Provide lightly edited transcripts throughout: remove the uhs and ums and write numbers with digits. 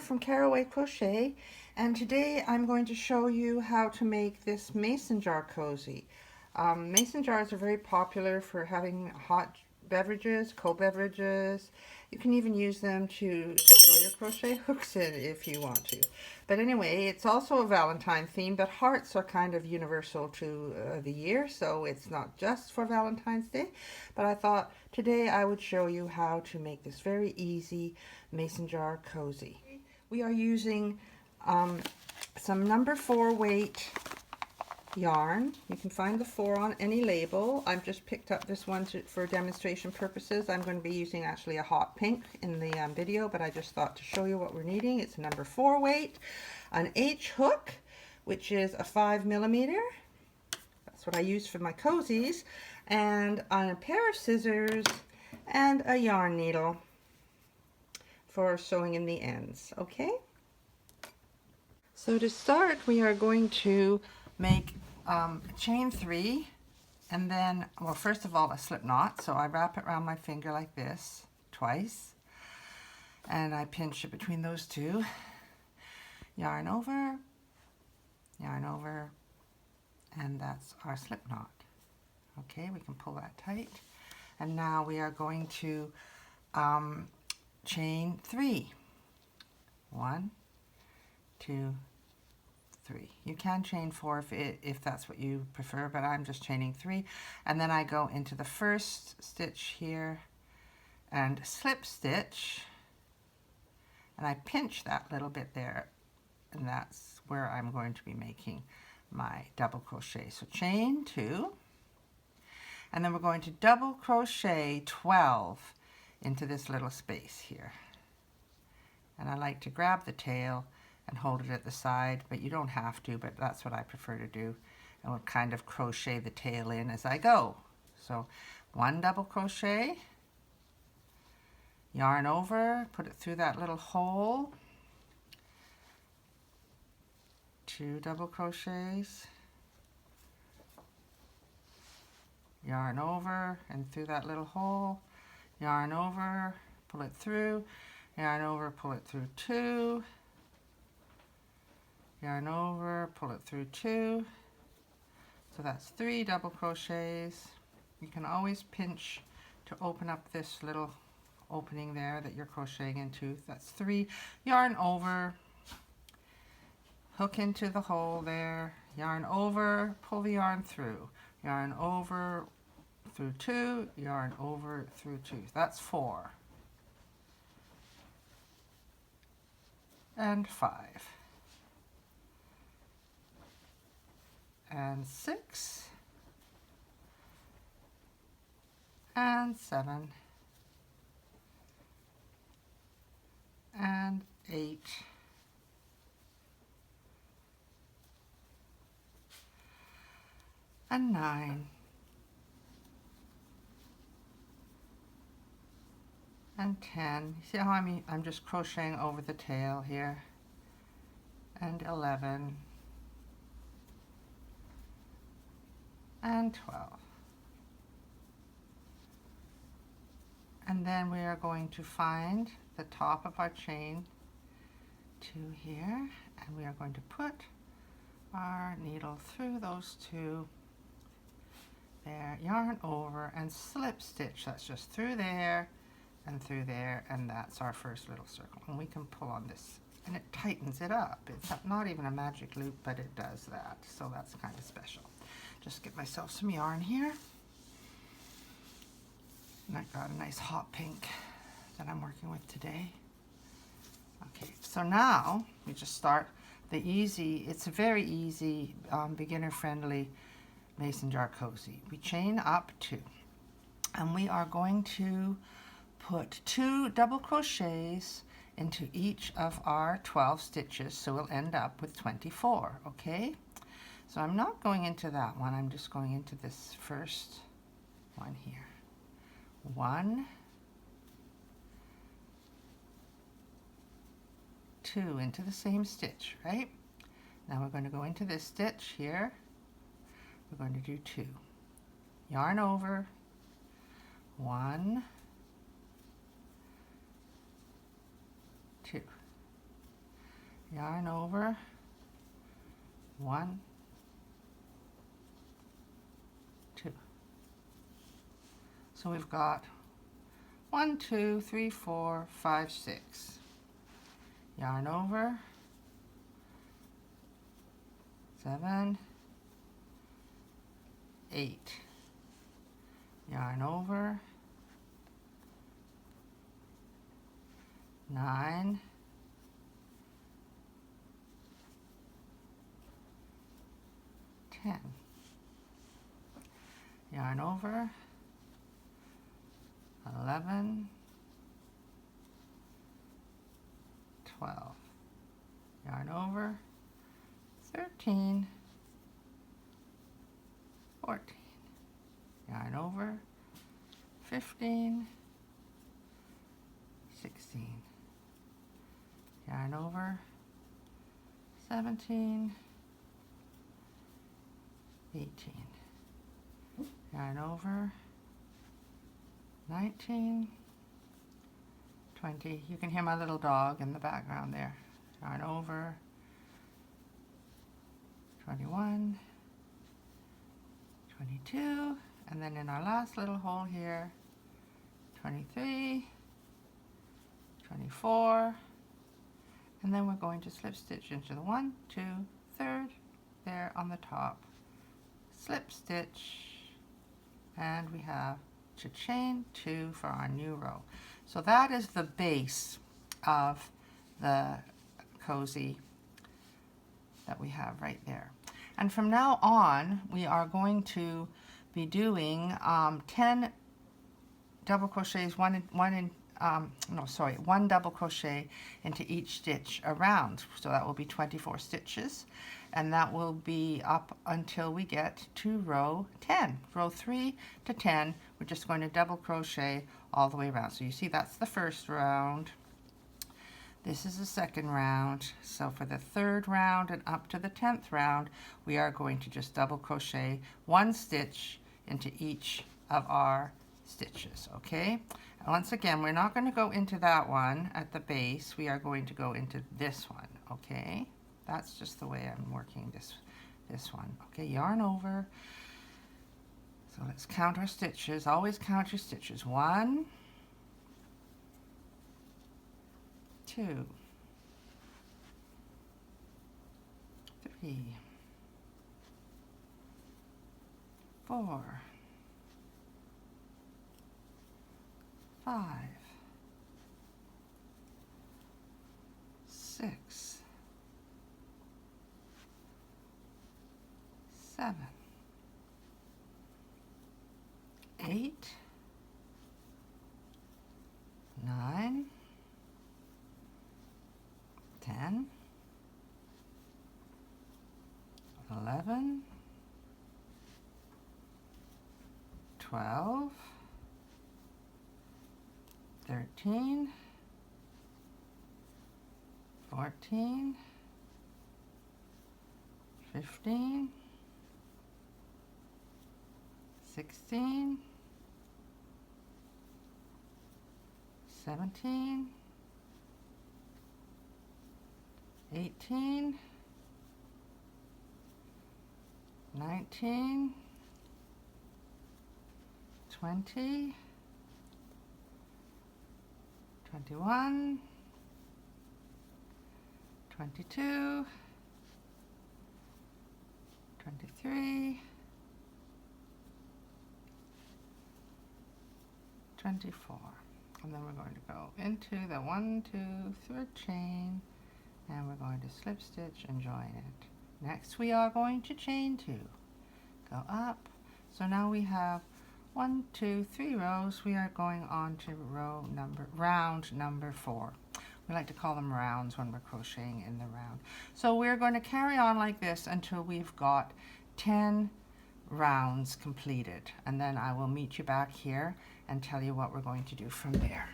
from Caraway Crochet, and today I'm going to show you how to make this mason jar cozy. Mason jars are very popular for having hot beverages, cold beverages. You can even use them to store your crochet hooks in if you want to. But anyway, it's also a Valentine theme, but hearts are kind of universal to the year, so it's not just for Valentine's Day. But I thought today I would show you how to make this very easy mason jar cozy. We are using some number 4 weight yarn. You can find the 4 on any label. I've just picked up this one for demonstration purposes. I'm going to be using actually a hot pink in the video, but I just thought to show you what we're needing. It's a number 4 weight, an H hook, which is a 5mm. That's what I use for my cozies, and a pair of scissors and a yarn needle for sewing in the ends. Okay, so to start we are going to make chain 3, and then, well, first of all, a slip knot. So I wrap it around my finger like this twice, and I pinch it between those two. Yarn over, and that's our slip knot. Okay, we can pull that tight, and now we are going to chain 3. 1, 2, 3. You can chain 4 if that's what you prefer, but I'm just chaining 3. And then I go into the first stitch here and slip stitch, and I pinch that little bit there, and that's where I'm going to be making my double crochet. So chain 2, and then we're going to double crochet 12 into this little space here. And I like to grab the tail and hold it at the side, but you don't have to, but that's what I prefer to do. And we'll kind of crochet the tail in as I go. So 1 double crochet, yarn over, put it through that little hole, 2 double crochets, yarn over and through that little hole, yarn over, pull it through, yarn over, pull it through 2, yarn over, pull it through 2. So that's 3 double crochets. You can always pinch to open up this little opening there that you're crocheting into. That's 3. Yarn over, hook into the hole there, yarn over, pull the yarn through, yarn over through 2, yarn over through 2. That's 4 and 5 and 6 and 7 and 8 and 9 and 10. See how I'm just crocheting over the tail here, and 11 and 12. And then we are going to find the top of our chain 2 here, and we are going to put our needle through those 2 there, yarn over and slip stitch. That's just through there and through there, and that's our first little circle. And we can pull on this and it tightens it up. It's not even a magic loop, but it does that, so that's kind of special. Just get myself some yarn here, and I've got a nice hot pink that I'm working with today. Okay, so now we just start the easy, it's a very easy, beginner friendly mason jar cozy. We chain up 2, and we are going to put 2 double crochets into each of our 12 stitches, so we'll end up with 24. Okay, so I'm not going into that one, I'm just going into this first one here. 1, 2 into the same stitch, right? Now we're going to go into this stitch here. We're going to do 2. Yarn over, 1, 2. yarn over, 1, 2. So we've got 1, 2, 3, 4, 5, 6. Yarn over, 7, 8. Yarn over, 9, 10. Yarn over, 11, 12. Yarn over, 13, 14. Yarn over, 15, 16. Yarn over, 17, 18. Yarn over, 19, 20. You can hear my little dog in the background there. Yarn over, 21, 22, and then in our last little hole here, 23, 24, and then we're going to slip stitch into the 1, 2, 3rd there on the top, slip stitch, and we have to chain 2 for our new row. So that is the base of the cozy that we have right there. And from now on, we are going to be doing 10 double crochets, one double crochet into each stitch around. So that will be 24 stitches, and that will be up until we get to row 10. Row 3 to 10, we're just going to double crochet all the way around. So you see that's the first round. This is the second round. So for the 3rd round and up to the 10th round, we are going to just double crochet 1 stitch into each of our stitches, okay? And once again, we're not going to go into that one at the base. We are going to go into this one, okay? That's just the way I'm working this one. Okay, yarn over. So let's count our stitches. Always count your stitches. 1, 2, 3, 4, 5, 6, 7, 8, 9, 10, 11, 12, 13, 14, 15, 16, 17, 18, 19, 20, 21, 22, 23, 24. And then we're going to go into the 1, 2, 3rd chain, and we're going to slip stitch and join it. Next we are going to chain 2. Go up. So now we have 1, 2, 3 rows. We are going on to round number 4. We like to call them rounds when we're crocheting in the round. So we're going to carry on like this until we've got 10 rounds completed, and then I will meet you back here and tell you what we're going to do from there.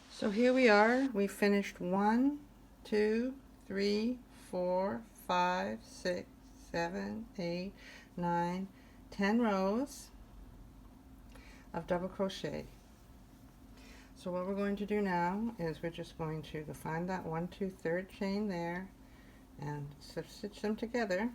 So here we are. We finished 1, 2, 3, 4, 5, 6, 7, 8, 9, 10 rows of double crochet. So what we're going to do now is we're just going to find that 1, 2, 3rd chain there, and stitch them together.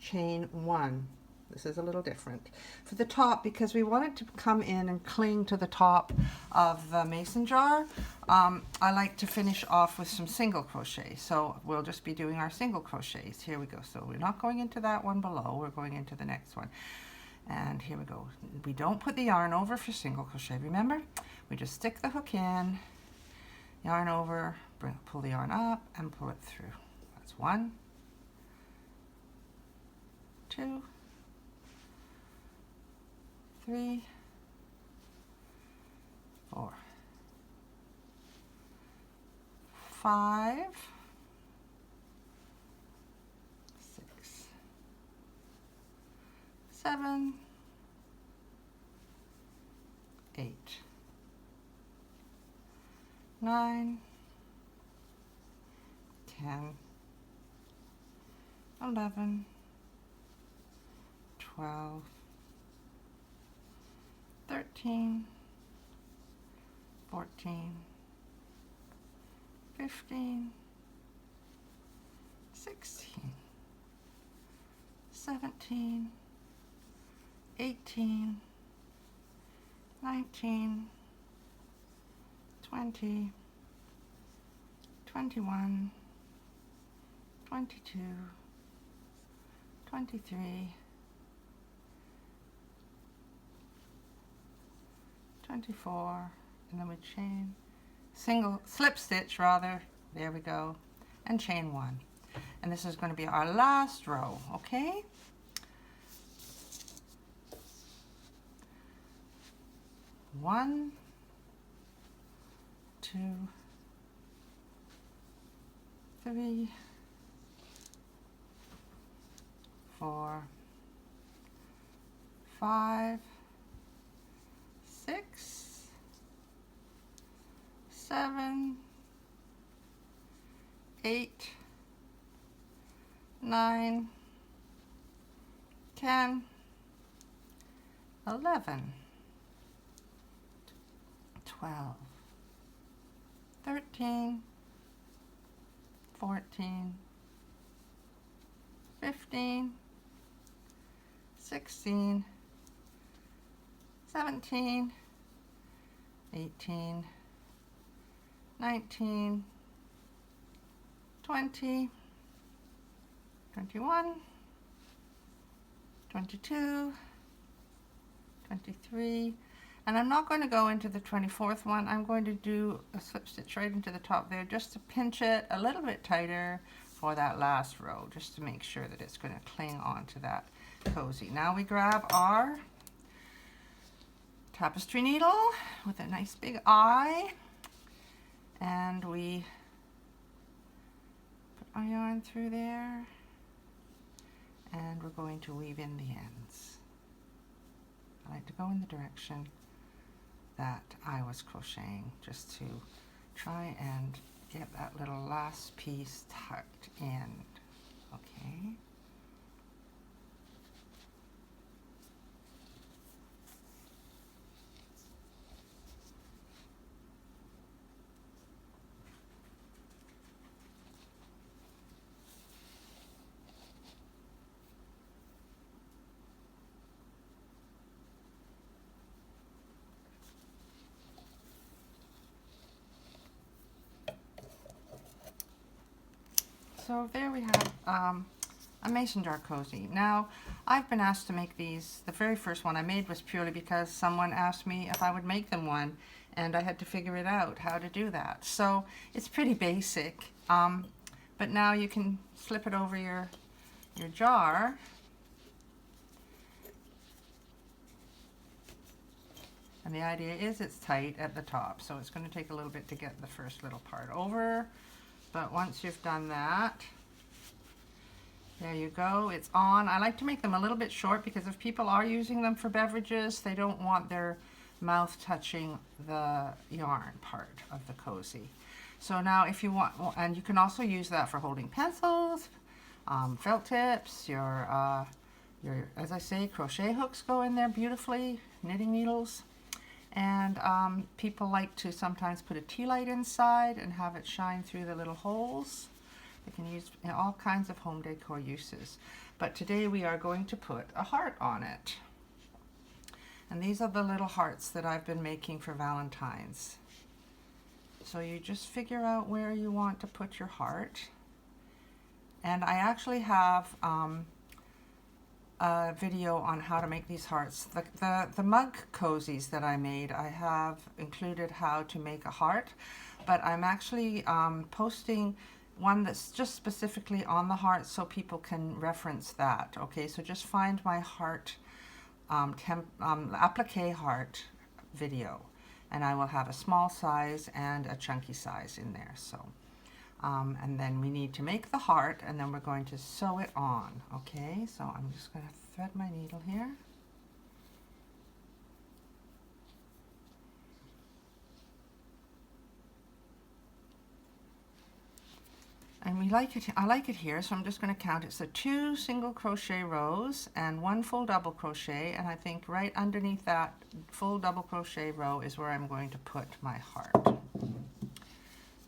Chain 1. This is a little different. For the top, because we want it to come in and cling to the top of the mason jar, I like to finish off with some single crochet. So we'll just be doing our single crochets. Here we go. So we're not going into that one below, we're going into the next one. And here we go. We don't put the yarn over for single crochet, remember? We just stick the hook in, yarn over, pull the yarn up, and pull it through. That's 1, 2, 3, 4, 5, 6, 7, 8, 9, 10, 11, 12, 13, 14, 15, 16, 17, 18, 19, 20, 21, 22, 23, 24, and then we chain, slip stitch rather, there we go, and chain 1. And this is going to be our last row, okay? One, 2, 3, 4, 5, 6, 7, 8, 9, 10, 11, 12, 13, 14, 15, 16, 17, 18, 19, 20, 21, 22, 23, and I'm not going to go into the 24th one. I'm going to do a slip stitch right into the top there just to pinch it a little bit tighter for that last row, just to make sure that it's going to cling onto that cozy. Now we grab our tapestry needle with a nice big eye, and we put our yarn through there, and we're going to weave in the ends. I like to go in the direction that I was crocheting, just to try and get that little last piece tucked in, okay? So there we have a mason jar cozy. Now, I've been asked to make these. The very first one I made was purely because someone asked me if I would make them one, and I had to figure it out how to do that. So it's pretty basic, but now you can slip it over your jar. And the idea is it's tight at the top, so it's going to take a little bit to get the first little part over. But once you've done that, there you go, it's on. I like to make them a little bit short because if people are using them for beverages, they don't want their mouth touching the yarn part of the cozy. So now if you want, and you can also use that for holding pencils, felt tips, your, as I say, crochet hooks go in there beautifully, knitting needles. And people like to sometimes put a tea light inside and have it shine through the little holes. It can use in all kinds of home decor uses. But today we are going to put a heart on it. And these are the little hearts that I've been making for Valentine's. So you just figure out where you want to put your heart. And I actually have a video on how to make these hearts. The mug cozies that I made, I have included how to make a heart, but I'm actually posting one that's just specifically on the heart so people can reference that. Okay, so just find my heart, applique heart video, and I will have a small size and a chunky size in there. So and then we need to make the heart, and then we're going to sew it on. Okay, so I'm just going to thread my needle here. And we like it, I like it here, so I'm just going to count it. So 2 single crochet rows and 1 full double crochet, and I think right underneath that full double crochet row is where I'm going to put my heart.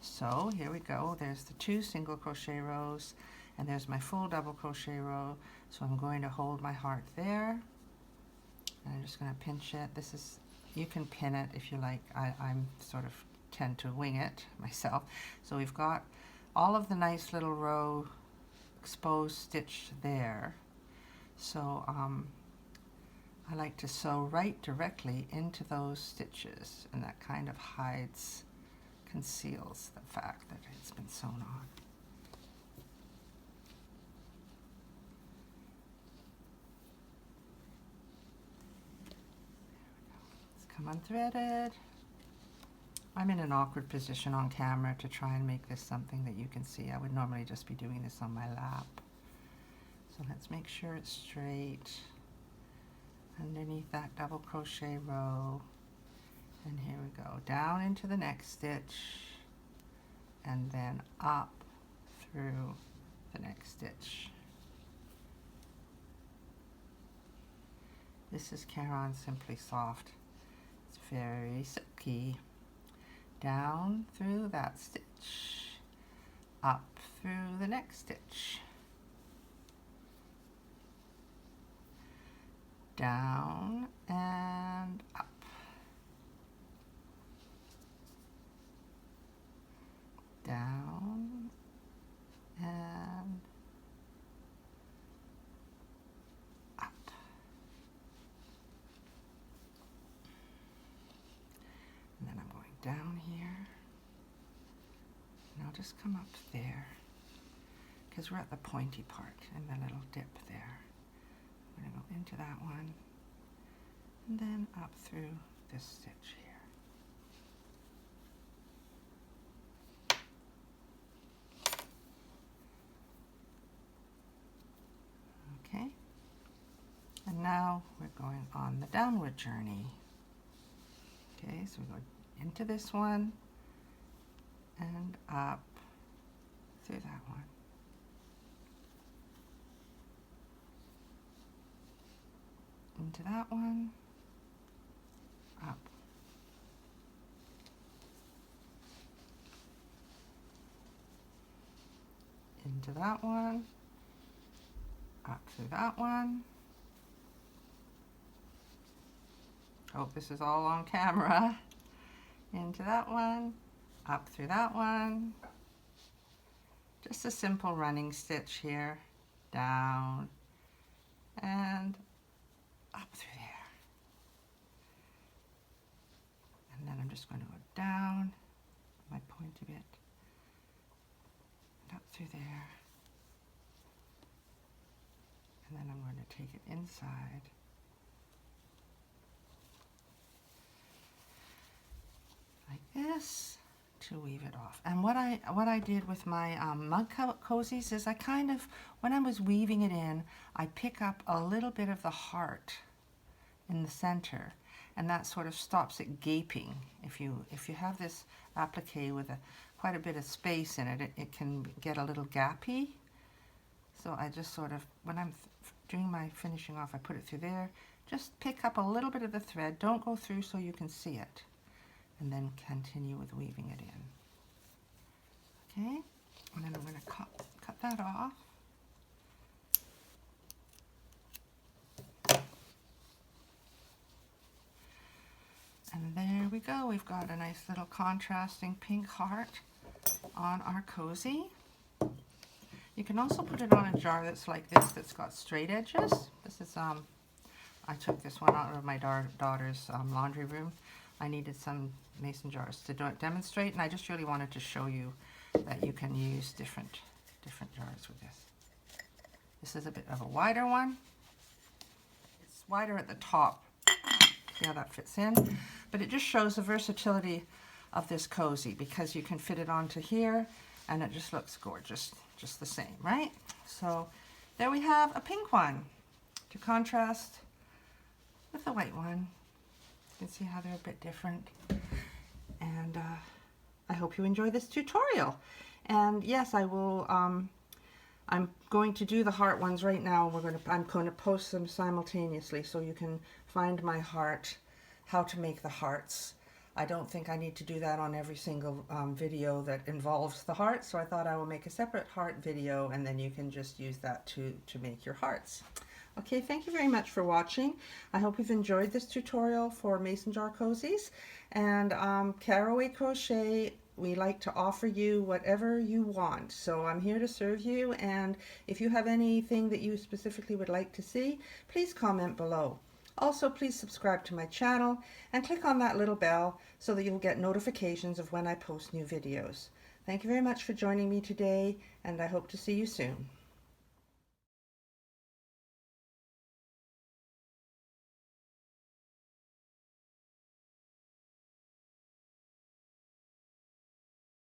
So here we go, there's the 2 single crochet rows, and there's my full double crochet row. So I'm going to hold my heart there, and I'm just going to pinch it. This is, you can pin it if you like. I'm sort of tend to wing it myself. So we've got all of the nice little row exposed stitch there. So I like to sew right directly into those stitches, and that kind of conceals the fact that it's been sewn on. It's come unthreaded. I'm in an awkward position on camera to try and make this something that you can see. I would normally just be doing this on my lap. So let's make sure it's straight underneath that double crochet row. And here we go, down into the next stitch, and then up through the next stitch. This is Caron Simply Soft. It's very silky. Down through that stitch, up through the next stitch, down and up. Down and up. And then I'm going down here. And I'll just come up there, because we're at the pointy part and the little dip there. I'm going to go into that one and then up through this stitch here. Okay, and now we're going on the downward journey. Okay, so we go into this one and up through that one. Into that one, up. Into that one, up through that one. Hope this is all on camera. Into that one, up through that one. Just a simple running stitch here, down and up through there. And then I'm just going to go down my pointy bit and up through there. And then I'm going to take it inside. Like this, to weave it off. And what I did with my mug cozies is I kind of, when I was weaving it in, I pick up a little bit of the heart in the center, and that sort of stops it gaping. If you have this applique with quite a bit of space in it, it can get a little gappy. So I just sort of, when I'm doing my finishing off, I put it through there. Just pick up a little bit of the thread. Don't go through so you can see it. And then continue with weaving it in. Okay? And then I'm going to cut that off. And there we go. We've got a nice little contrasting pink heart on our cozy. You can also put it on a jar that's like this, that's got straight edges. This is, I took this one out of my daughter's laundry room. I needed some mason jars to demonstrate, and I just really wanted to show you that you can use different jars with this. This is a bit of a wider one. It's wider at the top. See how that fits in? But it just shows the versatility of this cozy, because you can fit it onto here and it just looks gorgeous, just the same, right? So there we have a pink one to contrast with the white one. You can see how they're a bit different. And I hope you enjoy this tutorial. And yes, I will, I'm going to do the heart ones right now. I'm going to post them simultaneously so you can find my heart, how to make the hearts. I don't think I need to do that on every single video that involves the heart, so I thought I will make a separate heart video, and then you can just use that to make your hearts. Okay, thank you very much for watching. I hope you've enjoyed this tutorial for mason jar cozies. And Caraway Crochet, we like to offer you whatever you want. So I'm here to serve you, and if you have anything that you specifically would like to see, please comment below. Also, please subscribe to my channel and click on that little bell so that you'll get notifications of when I post new videos. Thank you very much for joining me today, and I hope to see you soon.